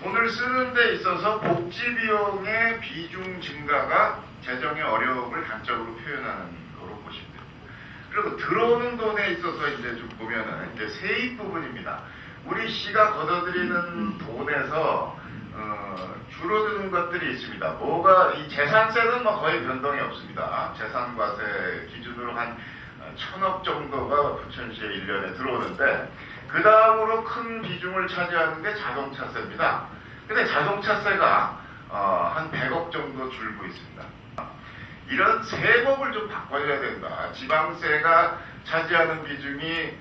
돈을 쓰는 데 있어서 복지 비용의 비중 증가가 재정의 어려움을 단적으로 표현하는 거로 보시면 됩니다. 그리고 들어오는 돈에 있어서 이제 좀 보면은 이제 세입 부분입니다. 우리 시가 걷어들이는 돈에서 줄어드는 것들이 있습니다. 뭐가 이 재산세는 뭐 거의 변동이 없습니다. 재산과세 기준으로 한 1,000억 정도가 부천시에 1년에 들어오는데 그 다음으로 큰 비중을 차지하는 게 자동차세입니다. 근데 자동차세가 한 100억 정도 줄고 있습니다. 이런 세법을 좀 바꿔야 된다. 지방세가 차지하는 비중이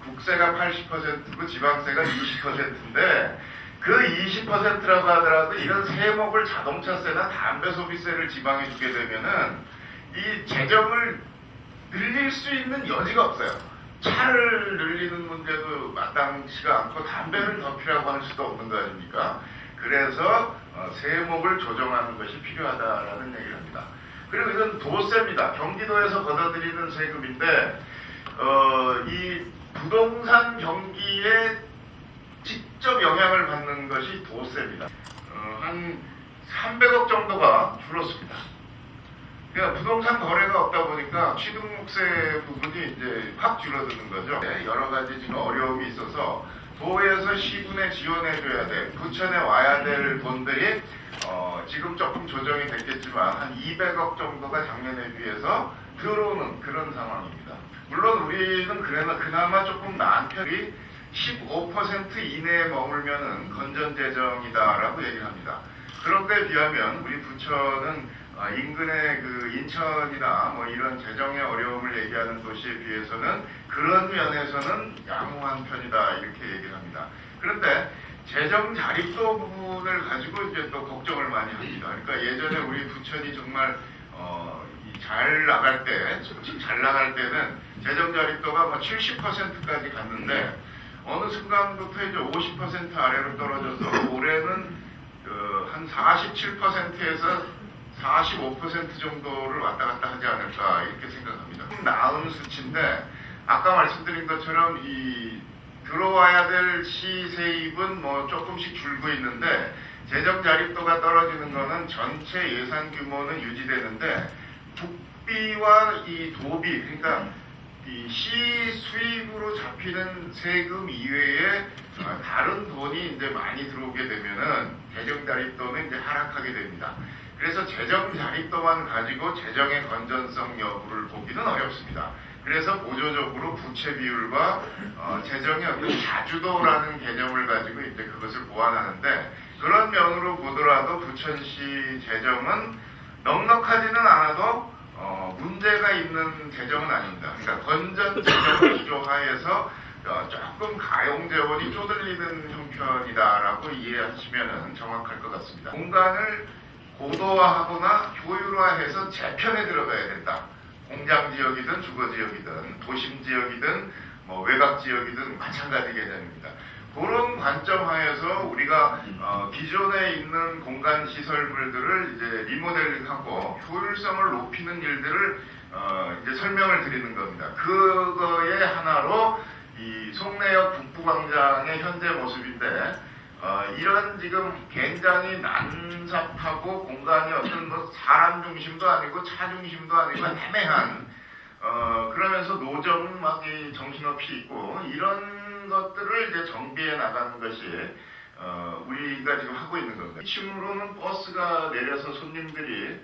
국세가 80%고 지방세가 20%인데 그 20%라고 하더라도 이런 세목을 자동차세나 담배 소비세를 지방에 주게 되면은 이 재정을 늘릴 수 있는 여지가 없어요. 차를 늘리는 문제도 마땅치가 않고 담배를 덮이라고 할 수도 없는 거 아닙니까? 그래서 세목을 조정하는 것이 필요하다라는 얘기를 합니다. 그리고 이건 도세입니다. 경기도에서 걷어들이는 세금인데 이 부동산 경기에 직접 영향을 받는 것이 도세입니다. 한 300억 정도가 줄었습니다. 그러니까 부동산 거래가 없다 보니까 취등록세 부분이 이제 확 줄어드는 거죠. 여러 가지 지금 어려움이 있어서 도에서 시군에 지원해줘야 돼. 부천에 와야 될 돈들이 지금 조금 조정이 됐겠지만 한 200억 정도가 작년에 비해서 들어오는 그런 상황입니다. 물론 우리는 그나마 조금 나은 편이 15% 이내에 머물면은 건전재정이다라고 얘기를 합니다. 그런 데 비하면 우리 부천은 인근의 그 인천이나 뭐 이런 재정의 어려움을 얘기하는 도시에 비해서는 그런 면에서는 양호한 편이다 이렇게 얘기를 합니다. 그런데 재정 자립도 부분을 가지고 이제 또 걱정을 많이 합니다. 그러니까 예전에 우리 부천이 정말 잘 나갈 때, 솔직히 잘 나갈 때는 재정 자립도가 뭐 70%까지 갔는데 어느 순간부터 이제 50% 아래로 떨어져서 올해는 한 47%에서 45% 정도를 왔다 갔다 하지 않을까 이렇게 생각합니다. 나은 수치인데 아까 말씀드린 것처럼 이 들어와야 될 시세입은 뭐 조금씩 줄고 있는데 재정 자립도가 떨어지는 거는 전체 예산 규모는 유지되는데 국비와 이 도비 그러니까 이 시 수입으로 잡히는 세금 이외에 다른 돈이 이제 많이 들어오게 되면은 재정 자립도는 이제 하락하게 됩니다. 그래서 재정 자립도만 가지고 재정의 건전성 여부를 보기는 어렵습니다. 그래서 보조적으로 부채 비율과 재정의 어떤 자주도라는 개념을 가지고 이제 그것을 보완하는데 그런 면으로 보더라도 부천시 재정은 넉넉하지는 않아도 문제가 있는 재정은 아닙니다. 그러니까 건전 재정 기조하에서 조금 가용재원이 쪼들리는 형편이다라고 이해하시면 정확할 것 같습니다. 공간을 고도화하거나 효율화해서 재편에 들어가야 된다. 공장 지역이든 주거 지역이든 도심 지역이든 뭐 외곽 지역이든 마찬가지 개념입니다. 그런 관점 하에서 우리가 기존에 있는 공간 시설물들을 이제 리모델링하고 효율성을 높이는 일들을 이제 설명을 드리는 겁니다. 그거의 하나로 이 송내역 북부광장의 현재 모습인데 이런 지금 굉장히 난삽하고 공간이 어떤 뭐 사람 중심도 아니고 차 중심도 아니고 애매한 그러면서 노점은 막 정신없이 있고 이런 것들을 이제 정비해 나가는 것이 우리가 지금 하고 있는 겁니다. 2층으로는 버스가 내려서 손님들이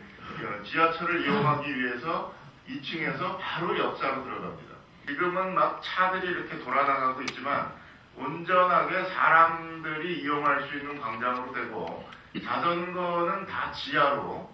지하철을 이용하기 위해서 2층에서 바로 역사로 들어갑니다. 지금은 막 차들이 이렇게 돌아나가고 있지만 온전하게 사람들이 이용할 수 있는 광장으로 되고 자전거는 다 지하로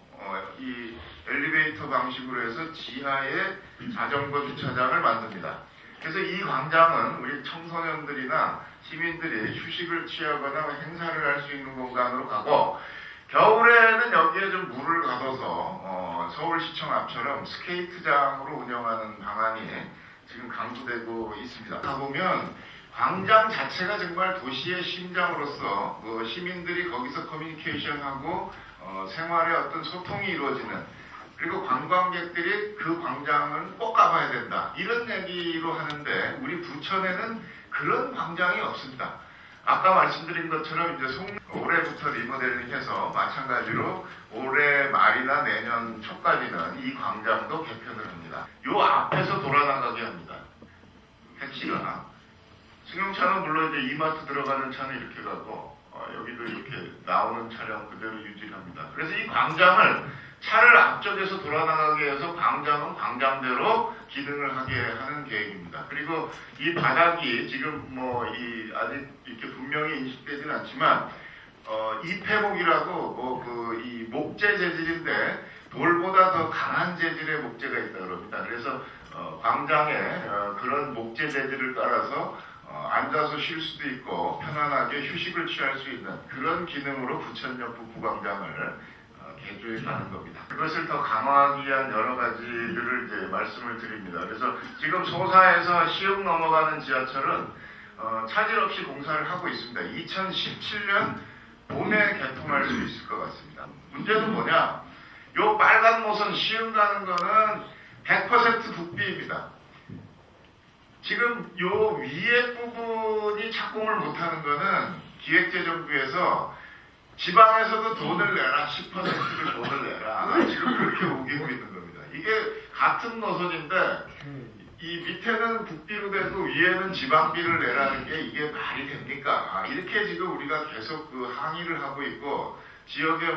이 엘리베이터 방식으로 해서 지하에 자전거 주차장을 만듭니다. 그래서 이 광장은 우리 청소년들이나 시민들이 휴식을 취하거나 행사를 할 수 있는 공간으로 가고 겨울에는 여기에 좀 물을 가둬서 서울시청 앞처럼 스케이트장으로 운영하는 방안이 지금 강구되고 있습니다. 가보면 광장 자체가 정말 도시의 심장으로서 시민들이 거기서 커뮤니케이션하고 생활의 어떤 소통이 이루어지는 그리고 관광객들이 그 광장은 꼭 가봐야 된다 이런 얘기로 하는데 우리 부천에는 그런 광장이 없습니다. 아까 말씀드린 것처럼 이제 올해부터 리모델링해서 마찬가지로 올해 말이나 내년 초까지는 이 광장도 개편을 합니다. 요 앞에서 돌아나가게 합니다. 택시가. 승용차는 물론 이제 이마트 들어가는 차는 이렇게 가고 여기도 이렇게 나오는 차량 그대로 유지합니다. 그래서 이 광장을 차를 앞쪽에서 돌아나가게 해서 광장은 광장대로 기능을 하게 하는 계획입니다. 그리고 이 바닥이 지금 아직 이렇게 분명히 인식되지는 않지만 이폐목이라고 이 목재 재질인데 돌보다 더 강한 재질의 목재가 있다 그럽니다. 그래서 광장에 그런 목재 재질을 깔아서 앉아서 쉴 수도 있고 편안하게 휴식을 취할 수 있는 그런 기능으로 부천역부 구광장을 개조해 가는 겁니다. 그것을 더 강화하기 위한 여러 가지들을 이제 말씀을 드립니다. 그래서 지금 소사에서 시흥 넘어가는 지하철은 차질 없이 공사를 하고 있습니다. 2017년 봄에 개통할 수 있을 것 같습니다. 문제는 뭐냐? 요 빨간 노선 시흥 가는 거는 100% 국비입니다. 지금 요 위에 부분이 착공을 못하는 거는 기획재정부에서 지방에서도 돈을 내라, 10%를 돈을 내라. 지금 그렇게 우기고 있는 겁니다. 이게 같은 노선인데 이 밑에는 국비로 되고 위에는 지방비를 내라는 게 이게 말이 됩니까? 이렇게 지금 우리가 계속 항의를 하고 있고 지역에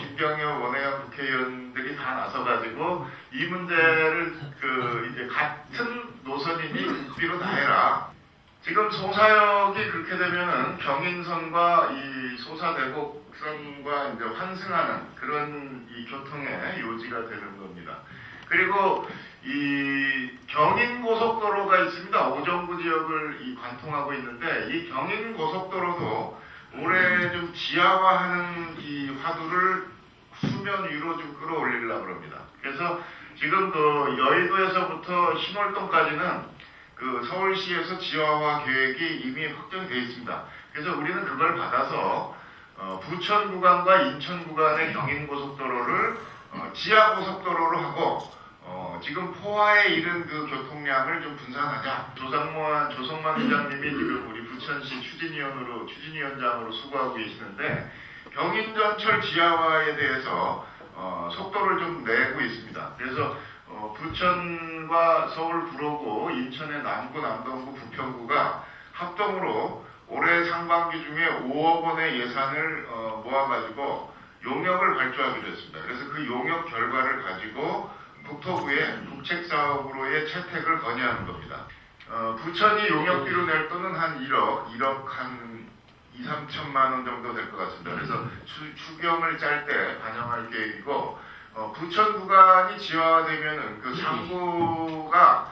김경엽 원외연 국회의원들이 다 나서가지고 이 문제를 이제 같은 노선이니 국비로 다 해라. 지금 소사역이 그렇게 되면은 경인선과 이 소사대곡선과 이제 환승하는 그런 이 교통의 요지가 되는 겁니다. 그리고 이 경인고속도로가 있습니다. 오정부 지역을 관통하고 있는데 이 경인고속도로도 올해 좀 지하화하는 이 화두를 수면 위로 좀 끌어올리려고 합니다. 그래서 지금 여의도에서부터 신월동까지는 서울시에서 지하화 계획이 이미 확정되어 있습니다. 그래서 우리는 그걸 받아서 부천 구간과 인천 구간의 경인고속도로를 지하고속도로로 하고 지금 포화에 이른 그 교통량을 좀 분산하자. 조성만 회장님이 지금 우리 부천시 추진위원장으로 수고하고 계시는데 경인전철 지하화에 대해서 속도를 좀 내고 있습니다. 그래서 부천과 서울 구로구, 인천의 남구, 남동구, 부평구가 합동으로 올해 상반기 중에 5억 원의 예산을 모아가지고 용역을 발주하기로 했습니다. 그래서 그 용역 결과를 가지고 국토부에 국책사업으로의 채택을 건의하는 겁니다. 부천이 용역비로 낼 돈은 한 1억 한 2, 3천만 원 정도 될 것 같습니다. 그래서 추경을 짤 때 반영할 계획이고 부천 구간이 지하화되면은 그 상구가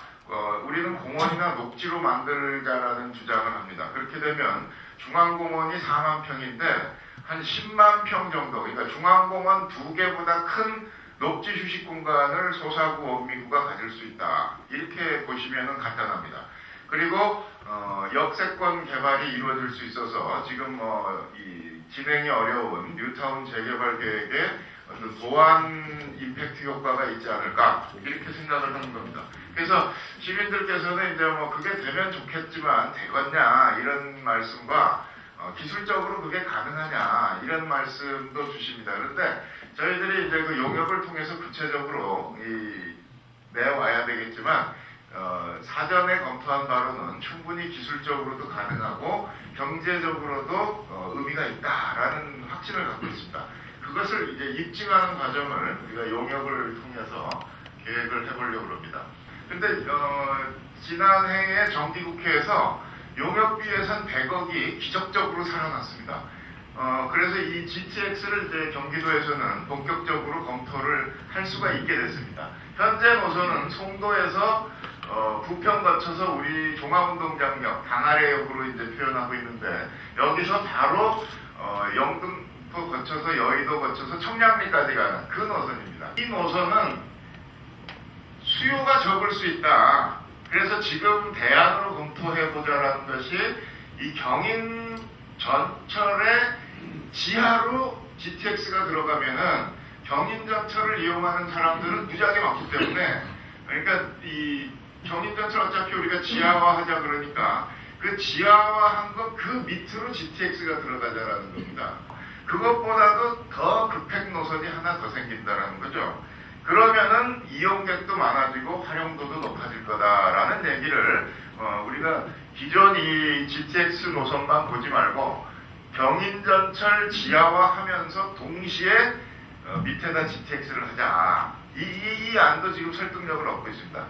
우리는 공원이나 녹지로 만들자라는 주장을 합니다. 그렇게 되면 중앙공원이 4만 평인데 한 10만 평 정도, 그러니까 중앙공원 2개보다 큰 녹지 휴식 공간을 소사구, 원미구가 가질 수 있다. 이렇게 보시면 간단합니다. 그리고 역세권 개발이 이루어질 수 있어서 지금 이 진행이 어려운 뉴타운 재개발 계획에 보완 임팩트 효과가 있지 않을까 이렇게 생각을 하는 겁니다. 그래서 시민들께서는 이제 그게 되면 좋겠지만 되겠냐 이런 말씀과 기술적으로 그게 가능하냐 이런 말씀도 주십니다. 그런데 저희들이 이제 그 용역을 통해서 구체적으로 내와야 되겠지만 사전에 검토한 바로는 충분히 기술적으로도 가능하고 경제적으로도 의미가 있다라는 확신을 갖고 있습니다. 그것을 이제 입증하는 과정을 우리가 용역을 통해서 계획을 해보려고 합니다. 근데 지난해에 정기국회에서 용역비 예산 100억이 기적적으로 살아났습니다. 그래서 이 GTX를 이제 경기도에서는 본격적으로 검토를 할 수가 있게 됐습니다. 현재 노선은 송도에서 부평 거쳐서 우리 종합운동장역 강아래역으로 이제 표현하고 있는데 여기서 바로 영등포 거쳐서 여의도 거쳐서 청량리까지 가는 그 노선입니다. 이 노선은 수요가 적을 수 있다. 그래서 지금 대안으로 검토해보자라는 것이 이 경인 전철의 지하로 GTX가 들어가면은 경인 전철을 이용하는 사람들은 무지하게 많기 때문에 그러니까 이 경인 전철 어차피 우리가 지하화하자 그러니까 그 지하화한 것 그 밑으로 GTX가 들어가자라는 겁니다. 그것보다도 더 급행 노선이 하나 더 생긴다라는 거죠. 그러면은 이용객도 많아지고 활용도도 높아질 거다라는 얘기를 우리가 기존 이 GTX 노선만 보지 말고 경인전철 지하화하면서 동시에 밑에다 GTX를 하자. 이 안도 지금 설득력을 얻고 있습니다.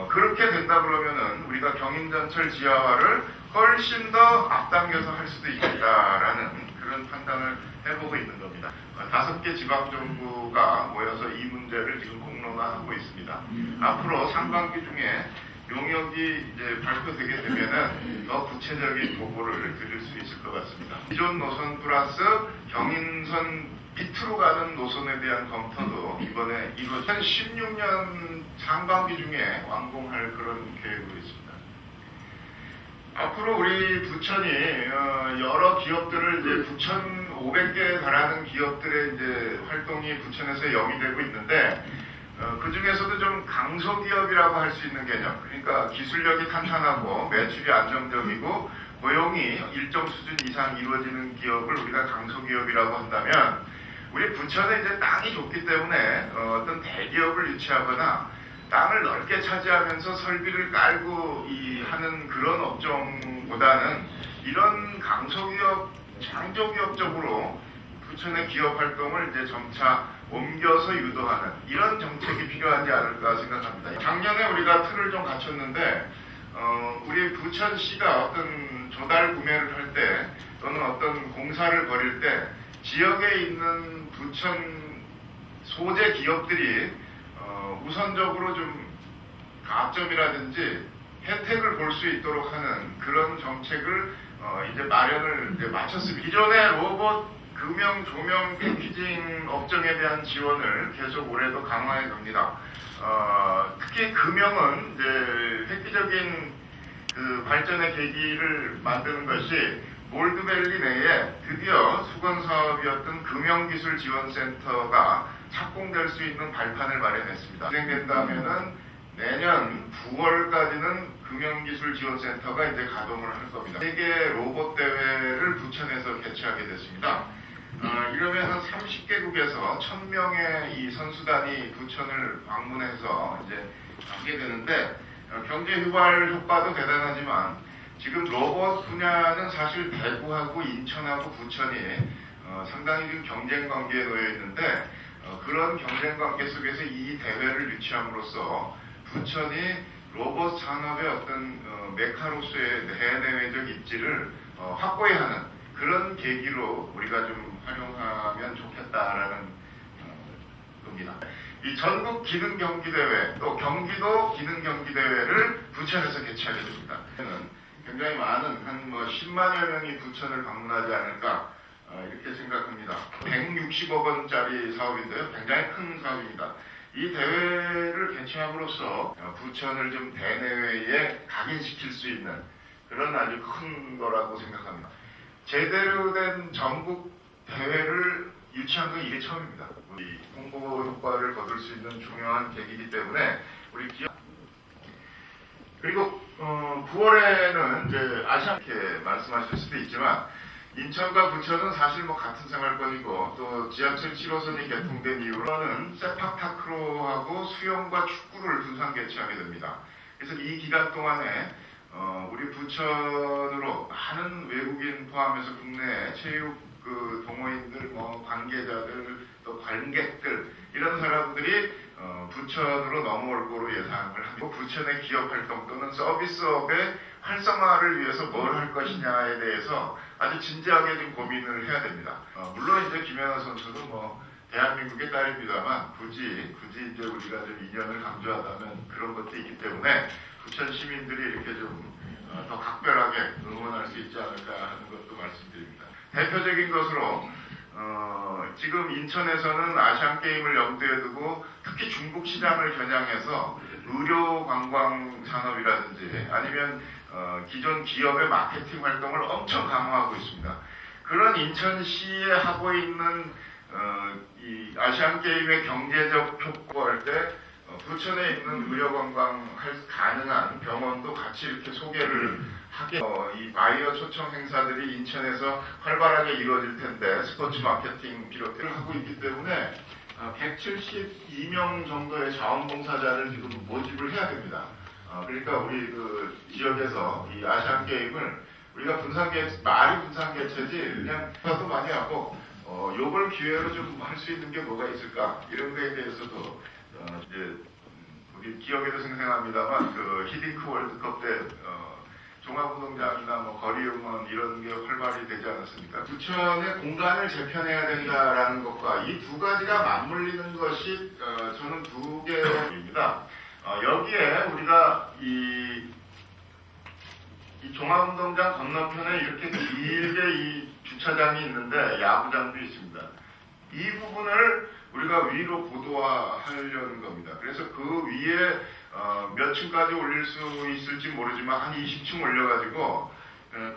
그렇게 된다 그러면은 우리가 경인전철 지하화를 훨씬 더 앞당겨서 할 수도 있겠다라는 그런 판단을 해보고 있는 겁니다. 5개 지방정부가 모여서 이 문제를 지금 공론화하고 있습니다. 앞으로 상반기 중에 용역이 이제 발표되게 되면은 더 구체적인 보고를 드릴 수 있을 것 같습니다. 기존 노선 플러스 경인선 밑으로 가는 노선에 대한 검토도 이번에 2016년 상반기 중에 완공할 그런 계획으로 있습니다. 앞으로 우리 부천이 여러 기업들을 이제 9,500개에 달하는 기업들의 이제 활동이 부천에서 영위되고 있는데 그 중에서도 좀 강소기업이라고 할 수 있는 개념, 그러니까 기술력이 탄탄하고 매출이 안정적이고 고용이 일정 수준 이상 이루어지는 기업을 우리가 강소기업이라고 한다면 우리 부천에 이제 땅이 좋기 때문에 어떤 대기업을 유치하거나 땅을 넓게 차지하면서 설비를 깔고 하는 그런 업종보다는 이런 강소기업, 창조기업 쪽으로 부천의 기업 활동을 이제 점차 옮겨서 유도하는 이런 정책이 필요하지 않을까 생각합니다. 작년에 우리가 틀을 좀 갖췄는데 우리 부천시가 어떤 조달 구매를 할 때 또는 어떤 공사를 벌일 때 지역에 있는 부천 소재 기업들이 우선적으로 좀 가점이라든지 혜택을 볼 수 있도록 하는 그런 정책을 이제 마련을 이제 마쳤습니다. 기존의 로봇, 금형, 조명, 패키징 업종에 대한 지원을 계속 올해도 강화해 갑니다. 특히 금형은 이제 획기적인 그 발전의 계기를 만드는 것이 몰드밸리 내에 드디어 수건 사업이었던 금형기술지원센터가 착공될 수 있는 발판을 마련했습니다. 진행된다면은 내년 9월까지는 금형기술지원센터가 이제 가동을 할 겁니다. 세계 로봇 대회를 부천에서 개최하게 됐습니다. 이러면서 30개국에서 1000명의 이 선수단이 부천을 방문해서 이제 하게 되는데 경제 휴발 효과도 대단하지만 지금 로봇 분야는 사실 대구하고 인천하고 부천이 상당히 좀 경쟁 관계에 놓여 있는데 그런 경쟁 관계 속에서 이 대회를 유치함으로써 부천이 로봇 산업의 어떤 메카로서의 대내외적 입지를 확고히 하는 그런 계기로 우리가 좀 활용하면 좋겠다라는 겁니다. 이 전국 기능 경기 대회 또 경기도 기능 경기 대회를 부천에서 개최하게 됩니다. 굉장히 많은 한 10만여 명이 부천을 방문하지 않을까 이렇게 생각합니다. 160억 원짜리 사업인데요. 굉장히 큰 사업입니다. 이 대회를 개최함으로써 부천을 좀 대내외에 각인시킬 수 있는 그런 아주 큰 거라고 생각합니다. 제대로 된 전국 대회를 유치한 건 이게 처음입니다. 우리 홍보 효과를 거둘 수 있는 중요한 계기이기 때문에 우리 기업 그리고 9월에는 이제 아시아 이렇게 말씀하실 수도 있지만 인천과 부천은 사실 같은 생활권이고 또 지하철 7호선이 개통된 이후로는 세팍타크로하고 수영과 축구를 분산 개최하게 됩니다. 그래서 이 기간 동안에 우리 부천으로 많은 외국인 포함해서 국내 체육 동호인들, 관계자들, 또 관객들 이런 사람들이 부천으로 넘어올 거로 예상을 하고 부천의 기업 활동 또는 서비스업의 활성화를 위해서 뭘 할 것이냐에 대해서 아주 진지하게 좀 고민을 해야 됩니다. 물론 이제 김연아 선수도 대한민국의 딸입니다만 굳이 이제 우리가 좀 인연을 강조하다면 그런 것도 있기 때문에 부천 시민들이 이렇게 좀 더 각별하게 응원할 수 있지 않을까 하는 것도 말씀드립니다. 대표적인 것으로 지금 인천에서는 아시안게임을 염두에 두고 특히 중국 시장을 겨냥해서 의료 관광 산업이라든지 아니면 기존 기업의 마케팅 활동을 엄청 강화하고 있습니다. 그런 인천시에 하고 있는 이 아시안게임의 경제적 효과할 때 부천에 있는 의료관광 가능한 병원도 같이 이렇게 소개를 하게 이 바이어 초청 행사들이 인천에서 활발하게 이루어질 텐데 스포츠 마케팅 비롯을 하고 있기 때문에 172명 정도의 자원봉사자를 지금 모집을 해야 됩니다. 그러니까 우리 그 지역에서 이 아시안 게임을 우리가 말이 분산개체지 그냥 도 많이 하고 요걸 기회로 좀 할 수 있는 게 뭐가 있을까 이런 거에 대해서도 이제 우리 기억에도 생생합니다만 그 히딩크 월드컵 때 종합운동장이나 뭐 거리응원 이런 게 활발히 되지 않았습니까? 부천의 공간을 재편해야 된다라는 것과 이 두 가지가 맞물리는 것이 저는 두 개입니다. 여기에 우리가 이 종합운동장 건너편에 이렇게 길게 이 주차장이 있는데 야구장도 있습니다. 이 부분을 우리가 위로 고도화하려는 겁니다. 그래서 그 위에 몇 층까지 올릴 수 있을지 모르지만 한 20층 올려가지고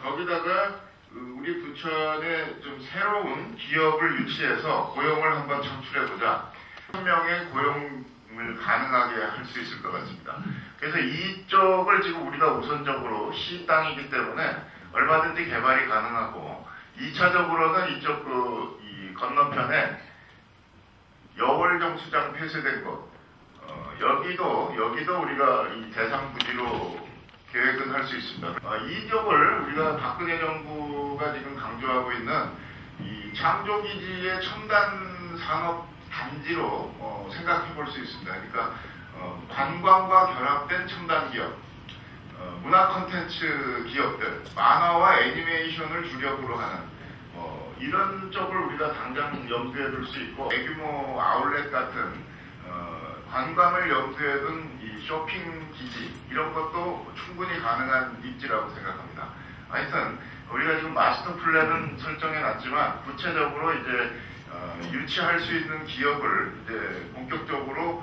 거기다가 우리 부천에 좀 새로운 기업을 유치해서 고용을 한번 창출해보자. 1,000명의 고용을 가능하게 할 수 있을 것 같습니다. 그래서 이쪽을 지금 우리가 우선적으로 시 땅이기 때문에 얼마든지 개발이 가능하고 2차적으로는 이쪽 이 건너편에 여월경 수장 폐쇄된 곳 여기도 우리가 이 대상 부지로 계획은 할 수 있습니다. 이쪽을 우리가 박근혜 정부가 지금 강조하고 있는 이 창조기지의 첨단 산업 단지로 생각해 볼 수 있습니다. 그러니까 관광과 결합된 첨단 기업, 문화 콘텐츠 기업들, 만화와 애니메이션을 주력으로 하는 이런 쪽을 우리가 당장 염두에 둘 수 있고 대규모 아울렛 같은 관광을 염두에 둔 이 쇼핑 기지 이런 것도 충분히 가능한 입지라고 생각합니다. 하여튼 우리가 지금 마스터 플랜은 설정해 놨지만 구체적으로 이제 유치할 수 있는 기업을 이제 본격적으로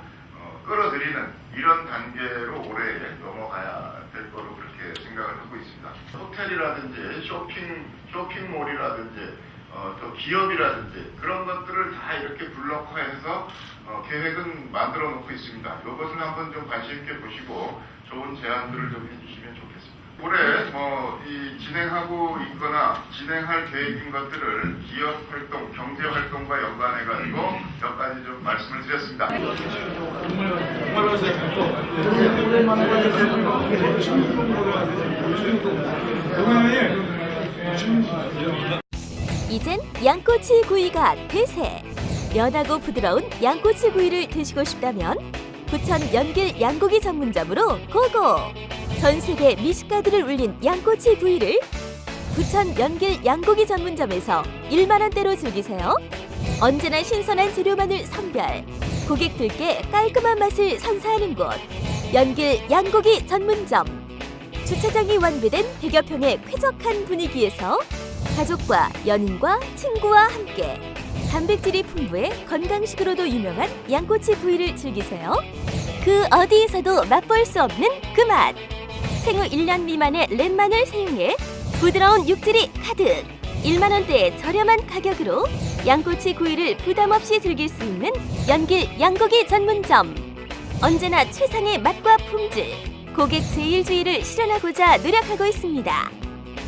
끌어들이는 이런 단계로 올해 넘어가야 될 거로 그렇게 생각을 하고 있습니다. 호텔이라든지 쇼핑몰이라든지 또 기업이라든지 그런 것들을 다 이렇게 블록화해서 계획은 만들어 놓고 있습니다. 이것을 한번 좀 관심 있게 보시고 좋은 제안들을 좀 해주시면 좋겠습니다. 올해 이 진행하고 있거나 진행할 계획인 것들을 기업 활동, 경제 활동과 연관해 가지고 몇 가지 좀 말씀을 드렸습니다. 이젠 양꼬치 구이가 대세! 연하고 부드러운 양꼬치 구이를 드시고 싶다면 부천 연길 양고기 전문점으로 고고! 전 세계 미식가들을 울린 양꼬치 구이를 부천 연길 양고기 전문점에서 1만 원대로 즐기세요. 언제나 신선한 재료만을 선별, 고객들께 깔끔한 맛을 선사하는 곳 연길 양고기 전문점. 주차장이 완비된 100여 평의 쾌적한 분위기에서 가족과 연인과 친구와 함께 단백질이 풍부해 건강식으로도 유명한 양꼬치 구이를 즐기세요. 그 어디에서도 맛볼 수 없는 그 맛! 생후 1년 미만의 랩만을 사용해 부드러운 육질이 가득! 1만 원대의 저렴한 가격으로 양꼬치 구이를 부담 없이 즐길 수 있는 연길 양고기 전문점. 언제나 최상의 맛과 품질, 고객 제일주의를 실현하고자 노력하고 있습니다.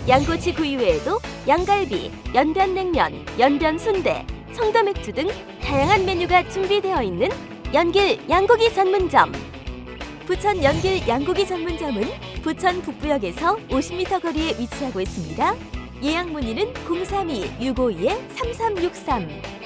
양꼬치 구이 외에도 양갈비, 연변냉면, 연변순대, 청도맥주 등 다양한 메뉴가 준비되어 있는 연길 양고기 전문점. 부천 연길 양고기 전문점은 부천 북부역에서 50m 거리에 위치하고 있습니다. 예약 문의는 032-652-3363